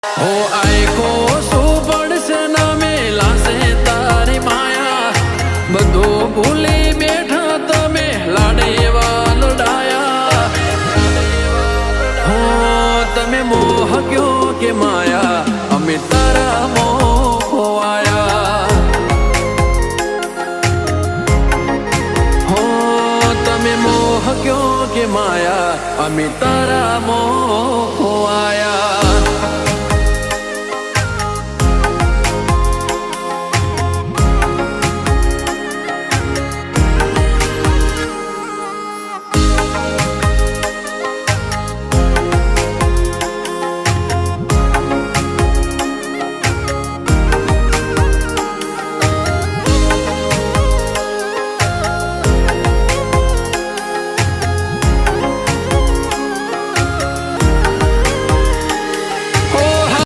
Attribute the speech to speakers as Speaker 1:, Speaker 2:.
Speaker 1: हो आयको પડશે ના મેલાશે તારી માયા બધું ભૂલી બેઠા તમે લાડેવા લડાયા હો તમે મોહ ક્યો કે માયા અમે તારા મોહ ખોવાયા હો તમે મોહ ક્યો કે માયા અમે તારા મોહ